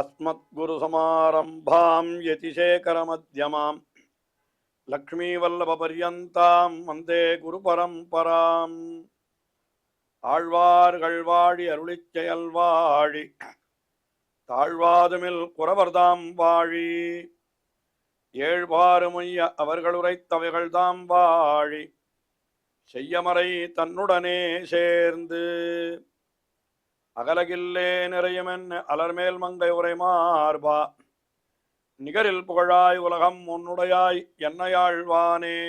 अस्मद्गुरुसमारम्भां यतिशेखरमध्यमां लक्ष्मीवल्लभपर्यन्तां वन्दे गुरुपरम्पराम् ஆழ்வார்கள் வாழி அருளிச் செயல் வாழி தாழ்வாதுமில் குறவர்தாம் வாழி ஏழ்வாறுமைய அவர்கள் உரைத்தவைகள்தாம் வாழி செய்யமறை தன்னுடனே சேர்ந்து அகலகில்லே நிறையுமென் அலர்மேல் மங்கை உரை மார்பா நிகரில் புகழாய் உலகம் உன்னுடையாய் என்னையாழ்வானே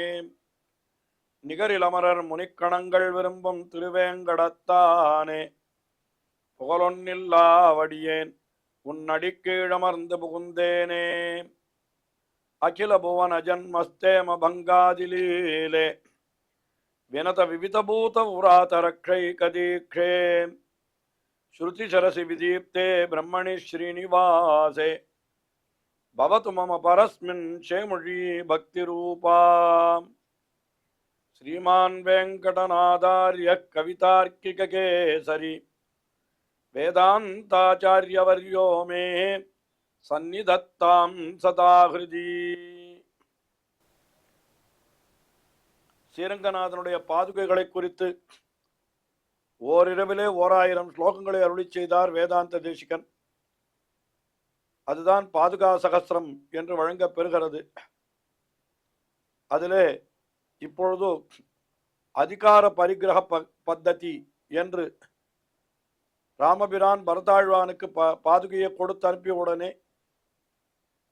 நிகரில் அமரர் முனிக்கணங்கள் விரும்பும் திருவேங்கடத்தானே புகழொன்னில்லாவடியேன் உன்னடிக்கீழமர்ந்து புகுந்தேனே அகில புவன ஜன்மஸ்தேம பங்காதிலீலே வினத விவிதபூத உராதரக்ஷை கதீக்ஷே ஸ்ருதிசரசி விதீப்தே பிரம்மணி ஸ்ரீனிவாசே பவது மம பரஸ்மின் ஷேமுழி பக்திரூபா श्रीमान् वेंकटनाथार्य कवितार्किककेसरी वेदांताचार्यवर्यो मे सन्निधत्तां सदा हृदि. ஸ்ரீரங்கநாதனுடைய பாதுகைகளை குறித்து ஓரிரவிலே 1000 ஸ்லோகங்களை அருளி செய்தார் வேதாந்த தேசிகன். அதுதான் பாதுகா சகஸ்ரம் என்று வழங்கப் பெறுகிறது. அதிலே இப்பொழுது அதிகார பரிகிரக பத்ததி என்று ராமபிரான் பரதாழ்வானுக்கு பாதுகையை கொடுத்து அனுப்பிய உடனே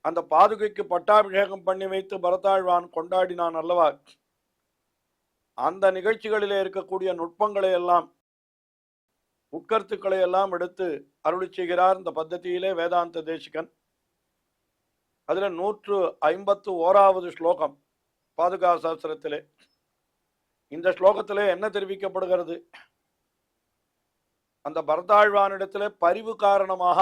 அந்த பாதுகைக்கு பட்டாபிஷேகம் பண்ணி வைத்து பரதாழ்வான் கொண்டாடினான் அல்லவா? அந்த நிகழ்ச்சிகளிலே இருக்கக்கூடிய நுட்பங்களை எல்லாம் உட்கருத்துக்களை எல்லாம் எடுத்து அருளி செய்கிறார் இந்த பத்ததியிலே வேதாந்த தேசிகன். அதுல 151வது ஸ்லோகம் பாதுகா சாஸ்திரத்திலே. இந்த ஸ்லோகத்திலே என்ன தெரிவிக்கப்படுகிறது? அந்த பரதாழ்வானிடத்திலே பரிவு காரணமாக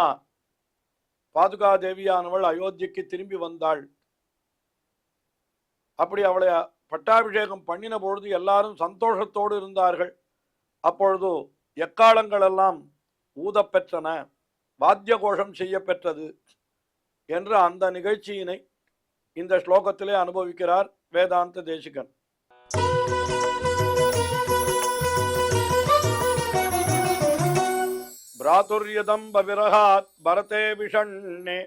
பாதுகா தேவியானவள் அயோத்திக்கு திரும்பி வந்தாள். அப்படி அவளை பட்டாபிஷேகம் பண்ணின பொழுது எல்லாரும் சந்தோஷத்தோடு இருந்தார்கள். அப்பொழுது எக்காலங்கள் எல்லாம் ஊதப்பெற்றன, வாத்திய கோஷம் செய்ய பெற்றது என்று அந்த நிகழ்ச்சியினை இந்த ஸ்லோகத்திலே அனுபவிக்கிறார் வேதாந்த தேசிகன். பிராதுர்யதம்ப விரகாத் பரதே விஷண்ணே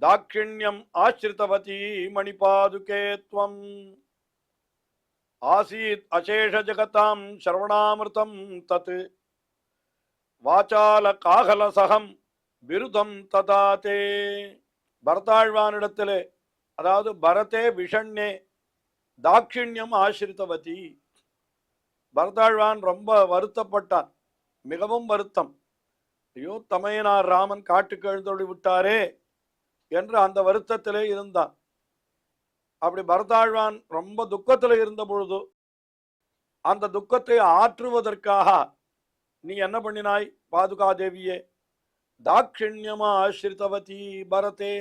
தாட்சிண்யம் ஆசிரிதவதி மணிபாதுகே த்வம் ஆசீத் அசேஷ ஜகதாம் சரவணாமிருதம் தத் வாசால காகலசகம் விருதம் ததாதே. பரதாழ்வானிடத்திலே, அதாவது பரதே விஷண்ணே தாட்சிண்யம் ஆசிரித்தவதி, பரதாழ்வான் ரொம்ப வருத்தப்பட்டான், மிகவும் வருத்தம். ஐயோ, தமையனார் ராமன் காட்டுக்கு எழுந்தொழி விட்டாரே என்று அந்த வருத்தத்திலே இருந்தான். அப்படி பரதாழ்வான் ரொம்ப துக்கத்தில் இருந்த பொழுது அந்த துக்கத்தை ஆற்றுவதற்காக நீ என்ன பண்ணினாய் பாதுகாதேவியே? தாட்சிண்யமா ஆசிரித்தவதி பரதே,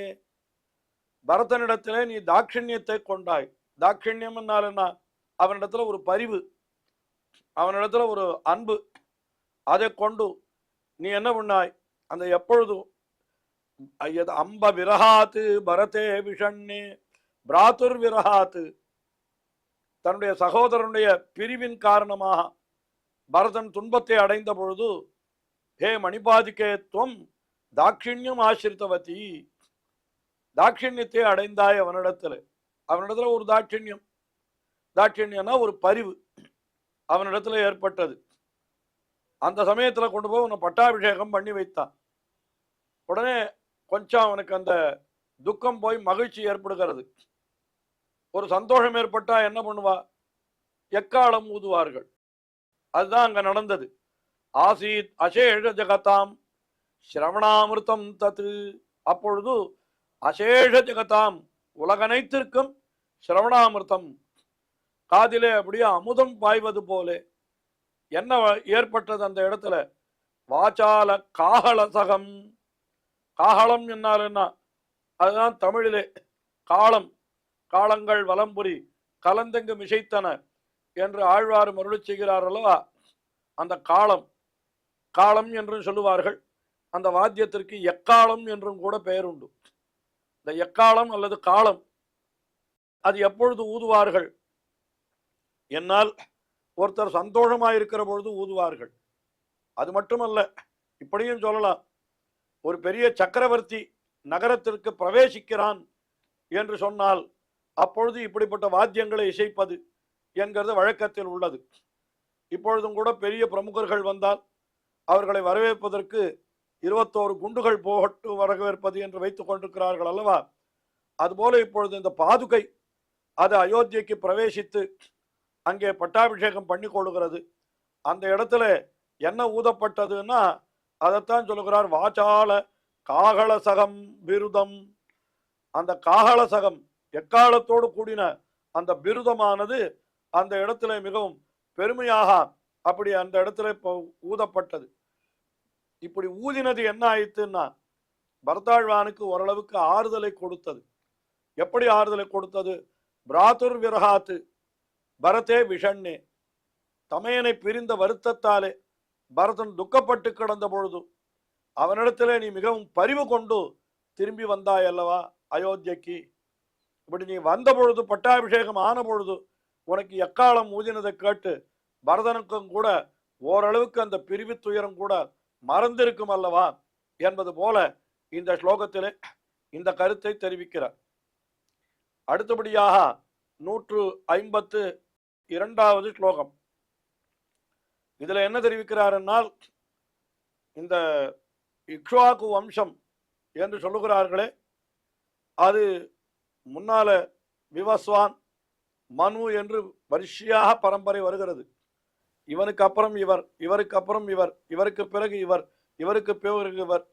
பரதனிடத்திலே நீ தாட்சிண்யத்தை கொண்டாய். தாட்சிண்யம் என்னால் என்ன? அவனிடத்துல ஒரு பரிவு, அவனிடத்துல ஒரு அன்பு, அதை கொண்டு நீ என்ன பண்ணாய்? அந்த எப்பொழுதும் அம்ப விரகாத்து பரதே விஷண்ணே பிராதுர் விரகாத்து, தன்னுடைய சகோதரனுடைய பிரிவின் காரணமாக பரதன் துன்பத்தை அடைந்த பொழுது, ஹே மணிபாதிகே துவம் தாட்சிண்யம் ஆசிரித்தவதி, தாட்சிண்யத்தை அடைந்தாய் அவனிடத்துல. அவனிடத்துல ஒரு தாட்சிண்யம், தாட்சிண்யம்னா ஒரு பரிவு அவனிடத்துல ஏற்பட்டது. அந்த சமயத்துல கொண்டு போய் உன்னை பட்டாபிஷேகம் பண்ணி வைத்தான். உடனே கொஞ்சம் அவனுக்கு அந்த துக்கம் போய் மகிழ்ச்சி ஏற்படுகிறது. ஒரு சந்தோஷம் ஏற்பட்டா என்ன பண்ணுவா? எக்காலம் ஊதுவார்கள். அதுதான் அங்க நடந்தது. ஆசீத் அசேஷ ஜகதாம் ஸ்ரவணாமிருதம் தத்து, அப்பொழுது அசேஷ ஜகதாம் உலகனைத்திற்கும் ஸ்ரவணாமிருதம், காதிலே அப்படியே அமுதம் பாய்வது போல என்ன ஏற்பட்டது அந்த இடத்துல? வாசால காகலசகம், காகலம் என்னால் என்ன? அதுதான் தமிழிலே காலம், காலங்கள் வலம்புரி கலந்தெங்கு மிசைத்தன என்று ஆழ்வாரும் அருளி செய்கிறார் அல்லவா? அந்த காலம், காலம் என்று சொல்லுவார்கள். அந்த வாத்தியத்திற்கு எக்காலம் என்றும் கூட பெயர் உண்டு. இந்த எக்காலம் அல்லது காலம் அது எப்பொழுது ஊதுவார்கள் என்னால் ஒருத்தர் சந்தோஷமாயிருக்கிற பொழுது ஊதுவார்கள். அது மட்டுமல்ல, இப்படியும் சொல்லலாம், ஒரு பெரிய சக்கரவர்த்தி நகரத்திற்கு பிரவேசிக்கிறான் என்று சொன்னால் அப்பொழுது இப்படிப்பட்ட வாத்தியங்களை இசைப்பது என்கிறது வழக்கத்தில் உள்ளது. இப்பொழுதும் கூட பெரிய பிரமுகர்கள் வந்தால் அவர்களை வரவேற்பதற்கு 21 குண்டுகள் போட்டு வரவேற்பது என்று வைத்துக் கொண்டிருக்கிறார்கள் அல்லவா? அதுபோல இப்பொழுது இந்த பாதுகை அது அயோத்தியைக்கு பிரவேசித்து அங்கே பட்டாபிஷேகம் பண்ணி கொள்கிறது. அந்த இடத்துல என்ன ஊதப்பட்டதுன்னா அதைத்தான் சொல்லுகிறார், வாச்சால காகளசகம் பிருதம். அந்த காகளசகம் எக்காலத்தோடு கூடின அந்த பிருதமானது அந்த இடத்துல மிகவும் பெருமையாக அப்படி அந்த இடத்துல ஊதப்பட்டது. இப்படி ஊதினது என்ன ஆயிடுத்துன்னா பரதாழ்வானுக்கு ஓரளவுக்கு ஆறுதலை கொடுத்தது. எப்படி ஆறுதலை கொடுத்தது? பிராத்துர் விரகாத்து பரதே விஷண்ணே. தமையனை பிரிந்த வருத்தத்தாலே பரதன் துக்கப்பட்டு கிடந்த பொழுது அவனிடத்திலே நீ மிகவும் பரிவு கொண்டு திரும்பி வந்தாய் அல்லவா அயோத்தியக்கு. இப்படி நீ வந்த பொழுது, பட்டாபிஷேகம் ஆன பொழுது உனக்கு எக்காலம் ஊதினதை கேட்டு பரதனுக்கும் கூட ஓரளவுக்கு அந்த பிரிவு துயரம் கூட மறந்திருக்கும் அல்லவா என்பது போல இந்த ஸ்லோகத்திலே இந்த கருத்தை தெரிவிக்கிறார். அடுத்தபடியாக 152வது ஸ்லோகம். இதுல என்ன தெரிவிக்கிறார் என்னால், இந்த இக்ஷ்வாகு வம்சம் என்று சொல்லுகிறார்களே, அது முன்னால விவஸ்வான் மனு என்று வரிசையாக பரம்பரை வருகிறது. இவனுக்கு அப்புறம் இவர், இவருக்கு அப்புறம் இவர், இவருக்கு பிறகு இவர், இவருக்கு பிறகு இவர்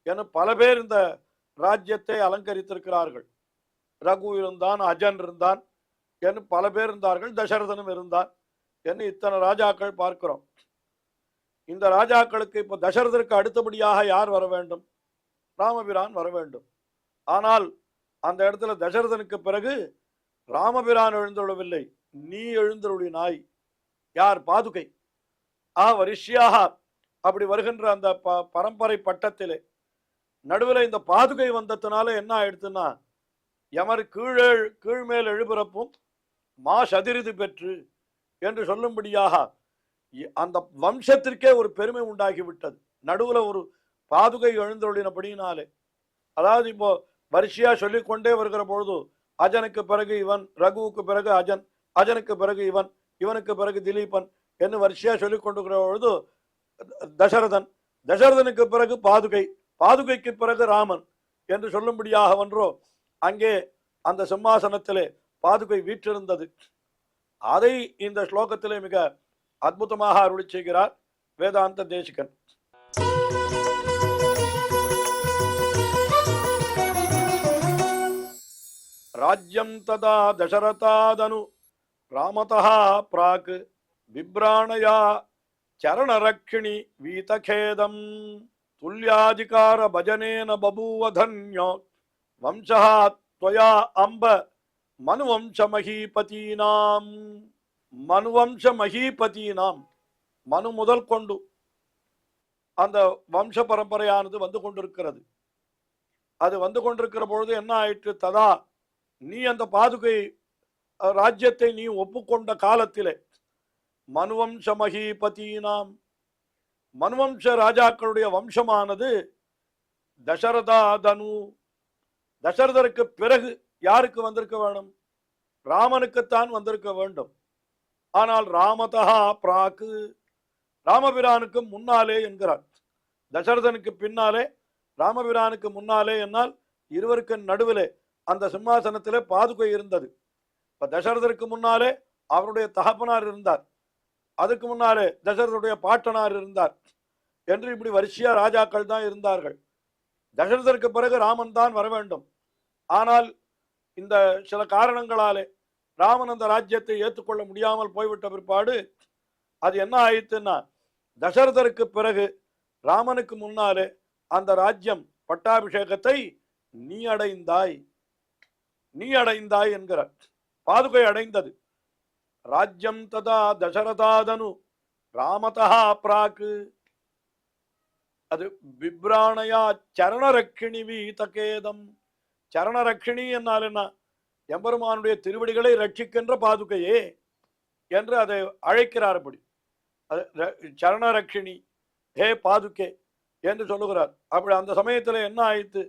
என பல பேர் இந்த ராஜ்யத்தை அலங்கரித்திருக்கிறார்கள். ரகு இருந்தான், அஜன் இருந்தான் என்று பல பேர் இருந்தார்கள், தசரதனும் இருந்தான் என்று இத்தனை ராஜாக்கள் பார்க்கிறோம். இந்த ராஜாக்களுக்கு இப்போ தசரதற்கு அடுத்தபடியாக யார் வர வேண்டும்? ராமபிரான் வர வேண்டும். ஆனால் அந்த இடத்துல தசரதனுக்கு பிறகு ராமபிரான் எழுந்தருளவில்லை, நீ எழுந்தருளினாய். யார்? பாதுகை. வரிசையாக அப்படி வருகின்ற அந்த பரம்பரை பட்டத்திலே நடுவில் இந்த பாதுகை வந்ததுனால என்ன ஆயிடுச்சுன்னா, எமர் கீழ்மேல் எழுபிறப்பும் மா சதிரிது பெற்று என்று சொல்லும்படியாக அந்த வம்சத்திற்கே ஒரு பெருமை உண்டாகிவிட்டது. நடுவில் ஒரு பாதுகை எழுந்தருளினபடினாலே, அதாவது இப்போ வரிசையா சொல்லிக்கொண்டே வருகிற பொழுது அஜனுக்கு பிறகு இவன், ரகுவுக்கு பிறகு அஜன், அஜனுக்கு பிறகு இவன், இவனுக்கு பிறகு திலீபன் என்று வரிசையா சொல்லிக் கொண்டிருக்கிற பொழுது தசரதன், தசரதனுக்கு பிறகு பாதுகை, பாதுகைக்கு பிறகு ராமன் என்று சொல்லும்படியாக ஒன்றோ அங்கே அந்த சிம்மாசனத்திலே பாதுகை வீற்றிருந்தது. அதை இந்த ஸ்லோகத்திலே மிக அற்புதமாக அருளி செய்கிறார் வேதாந்த தேசிகன். ராஜ்யம் ததா தசரதாதனு ராமதः பிராக் விப்ராணயா சரணரக்ஷிணி வீதகேதம் துல்யாதிகார பஜனேன பபூவ தன்யோ வம்சः त्वया அம்ப மனுவம்ச மகீபதீனாம். மனுவம்ச மகீபதீனாம், மனு முதல் கொண்டு அந்த வம்ச பரம்பரையானது வந்து கொண்டிருக்கிறது. அது வந்து கொண்டிருக்கிற பொழுது என்ன ஆயிற்று? ததா, நீ அந்த பாதுகை ராஜ்யத்தை நீ ஒப்புக்கொண்ட காலத்திலே மனுவம்ச மகீபதீனாம், மனுவம்ச ராஜாக்களுடைய வம்சமானது தசரதாதனு, தசரதருக்கு பிறகு யாருக்கு வந்திருக்க வேண்டும்? ராமனுக்குத்தான் வந்திருக்க வேண்டும். ஆனால் ராமதா பிராக்கு, ராமபிரானுக்கு முன்னாலே என்கிறார். தசரதனுக்கு பின்னாலே, ராமபிரானுக்கு முன்னாலே என்னால் இருவருக்கு நடுவிலே அந்த சிம்மாசனத்திலே பாதுகை இருந்தது. இப்ப தசரதற்கு முன்னாலே அவருடைய தகப்பனார் இருந்தார், அதுக்கு முன்னாலே தசரதனுடைய பாட்டனார் இருந்தார் என்று இப்படி வரிசையா ராஜாக்கள் தான் இருந்தார்கள். தசரதற்கு பிறகு ராமன் தான் வர வேண்டும். ஆனால் இந்த சில காரணங்களாலே ராமன் அந்த ராஜ்யத்தை ஏற்றுக்கொள்ள முடியாமல் போய்விட்ட பிற்பாடு அது என்ன ஆயிடுச்சுன்னா, தசரதருக்கு பிறகு ராமனுக்கு முன்னாலே அந்த ராஜ்யம் பட்டாபிஷேகத்தை நீ அடைந்தாய், நீ அடைந்தாய் என்கிறார். பாதுகை அடைந்தது. ராஜ்யம் ததா தசரதாதனு ராமதா பிராக்கு. அது பிப்ராணையா சரணரக்ஷிணி வீதகேதம். சரணரக்ஷிணி என்னால் என்ன? எம்பெருமானுடைய திருவடிகளை ரட்சிக்கின்ற பாதுகையே என்று அதை அழைக்கிறார். அப்படி அது சரணரக்ஷிணி, ஹே பாதுகே என்று சொல்லுகிறார். அப்படி அந்த சமயத்தில் என்ன ஆயிடுத்து?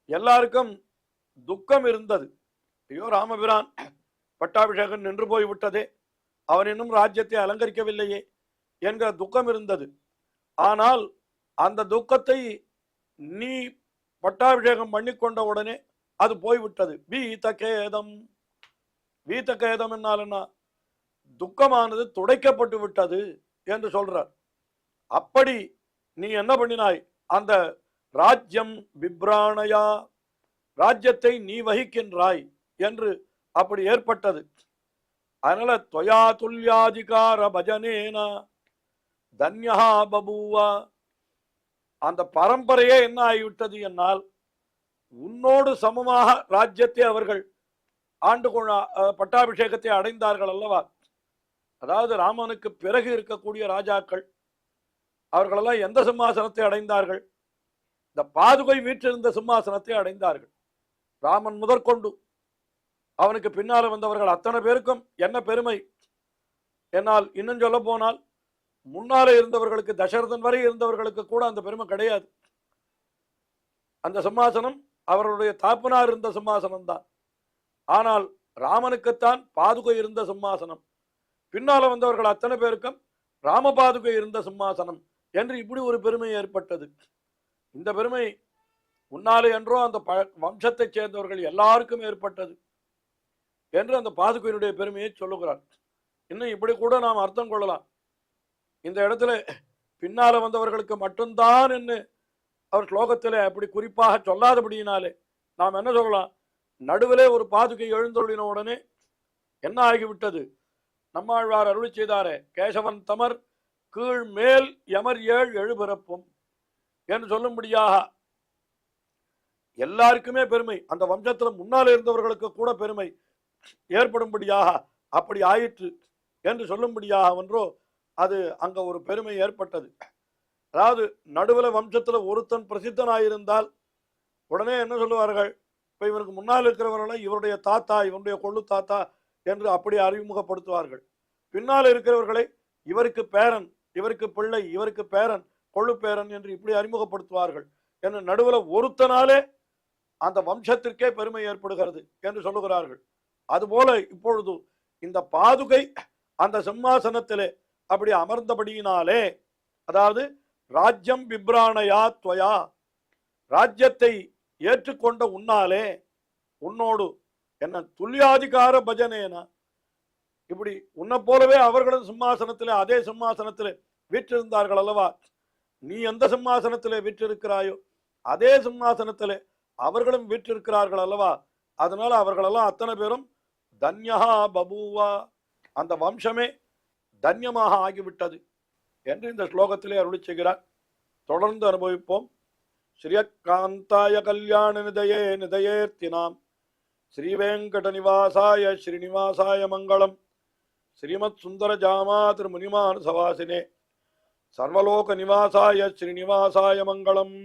எல்லாருக்கும் துக்கம் இருந்தது. ஐயோ, ராமபிரான் பட்டாபிஷேகம் நின்று போய் விட்டதே, அவன் இன்னும் ராஜ்யத்தை அலங்கரிக்கவில்லையே என்கிற துக்கம் இருந்தது. ஆனால் அந்த துக்கத்தை நீ பட்டாபிஷேகம் பண்ணி கொண்ட உடனே அது போய்விட்டது. வீதகேதம். வீதகேதம் என்னால் என்ன? துக்கமானது துடைக்கப்பட்டு விட்டது என்று சொல்றார். அப்படி நீ என்ன பண்ணினாய்? அந்த ராஜ்யம் பிப்ராணையா, ராஜ்யத்தை நீ வகிக்கின்றாய் என்று அப்படி ஏற்பட்டது. அதனால துவயா துல்யாதிகார பஜனேன தன்யா பபூவா. அந்த பரம்பரையே என்ன ஆகிவிட்டது என்னால், உன்னோடு சமமாக ராஜ்யத்தை அவர்கள் ஆண்டு பட்டாபிஷேகத்தை அடைந்தார்கள் அல்லவா? அதாவது ராமனுக்கு பிறகு இருக்கக்கூடிய ராஜாக்கள் அவர்களெல்லாம் எந்த சிம்மாசனத்தை அடைந்தார்கள்? இந்த பாதுகை வீற்றிருந்த சிம்மாசனத்தை அடைந்தார்கள். ராமன் முதற்கொண்டு அவனுக்கு பின்னால வந்தவர்கள் அத்தனை பேருக்கும் என்ன பெருமை என்னால், இன்னும் சொல்ல போனால் முன்னாலே இருந்தவர்களுக்கு, தசரதன் வரை இருந்தவர்களுக்கு கூட அந்த பெருமை கிடையாது. அந்த சிம்மாசனம் அவர்களுடைய தாப்பனார் இருந்த சிம்மாசனம் தான். ஆனால் ராமனுக்குத்தான் பாதுகை இருந்த சிம்மாசனம். பின்னால வந்தவர்கள் அத்தனை பேருக்கும் ராம பாதுகை இருந்த சிம்மாசனம் என்று இப்படி ஒரு பெருமை ஏற்பட்டது. இந்த பெருமை முன்னாலே என்றோ அந்த வம்சத்தைச் சேர்ந்தவர்கள் எல்லாருக்கும் ஏற்பட்டது என்று அந்த பாதுகையினுடைய பெருமையை சொல்லுகிறார். இன்னும் இப்படி கூட நாம் அர்த்தம் கொள்ளலாம். இந்த இடத்துல பின்னால வந்தவர்களுக்கு மட்டும்தான் என்று அவர் ஸ்லோகத்தில் அப்படி குறிப்பாக சொல்லாதபடியினாலே நாம் என்ன சொல்லலாம்? நடுவிலே ஒரு பாதுகை எழுந்தொழின உடனே என்ன ஆகிவிட்டது? நம்மாழ்வார் அருளி செய்தாரே, கேசவன் தமர் கீழ் மேல் யமர் ஏழ் எழுபிறப்பும் என்று சொல்லும்படியாக எல்லாருக்குமே பெருமை, அந்த வம்சத்தில் முன்னால் இருந்தவர்களுக்கு கூட பெருமை ஏற்படும்படியாக அப்படி ஆயிற்று என்று சொல்லும்படியாக ஒன்றோ அது அங்க ஒரு பெருமை ஏற்பட்டது. அதாவது நடுவில் வம்சத்தில் ஒருத்தன் பிரசித்தனாயிருந்தால் உடனே என்ன சொல்லுவார்கள்? இப்போ இவனுக்கு முன்னால் இருக்கிறவர்களை இவருடைய தாத்தா, இவனுடைய கொள்ளு தாத்தா என்று அப்படி அறிமுகப்படுத்துவார்கள். பின்னால் இருக்கிறவர்களை இவருக்கு பேரன், இவருக்கு பிள்ளை, இவருக்கு பேரன், கொள்ளு பேரன் என்று இப்படி அறிமுகப்படுத்துவார்கள். என்று நடுவில் ஒருத்தனாலே அந்த வம்சத்திற்கே பெருமை ஏற்படுகிறது என்று சொல்லுகிறார்கள். அதுபோல இப்பொழுது இந்த பாதுகை அந்த சிம்மாசனத்திலே அப்படி அமர்ந்தபடியினாலே, அதாவது ராஜ்யம் பிப்ராணையா துவயா, ராஜ்யத்தை ஏற்றுக்கொண்ட உன்னாலே, உன்னோடு என்ன துல்லியாதிகார பஜனேனா, இப்படி உன்னை போலவே அவர்களும் சிம்மாசனத்திலே அதே சிம்மாசனத்திலே வீற்றிருந்தார்கள் அல்லவா? நீ எந்த சிம்மாசனத்திலே வீற்றிருக்கிறாயோ அதே சிம்மாசனத்திலே அவர்களும் வீற்றிருக்கிறார்கள் அல்லவா? அதனால அவர்களெல்லாம் அத்தனை பேரும் தன்யா பபூவா, அந்த வம்சமே தன்யமாக ஆகிவிட்டது என்று இந்த ஸ்லோகத்திலே அருளி செய்கிறார். தொடர்ந்து அனுபவிப்போம். ஸ்ரீயக்காந்தாய கல்யாண நிதயே நிதயேர்த்தினாம் ஸ்ரீவேங்கட நிவாசாய ஸ்ரீனிவாசாய மங்களம். ஸ்ரீமத் சுந்தர ஜாமா திருமுனிமான சவாசினே சர்வலோக நிவாசாய ஸ்ரீனிவாசாய மங்களம்.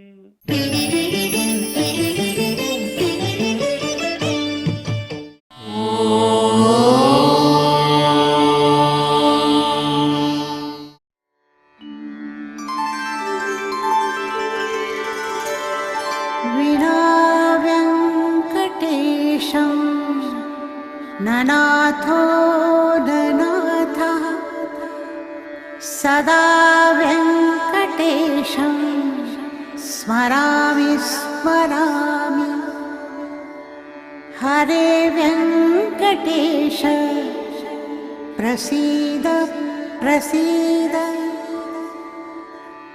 ननाथो ननाथः सदा वेङ्कटेशं स्मरामि स्मरामि. हरे वेङ्कटेश प्रसीद प्रसीद.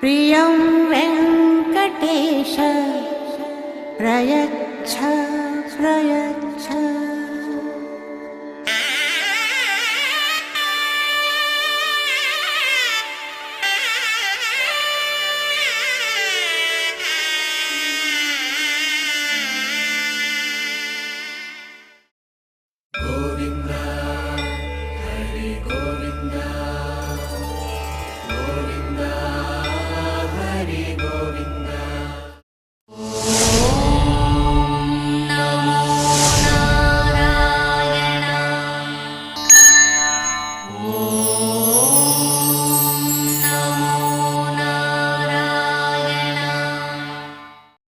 प्रियं वेङ्कटेश प्रयच्छ प्रयच्छ.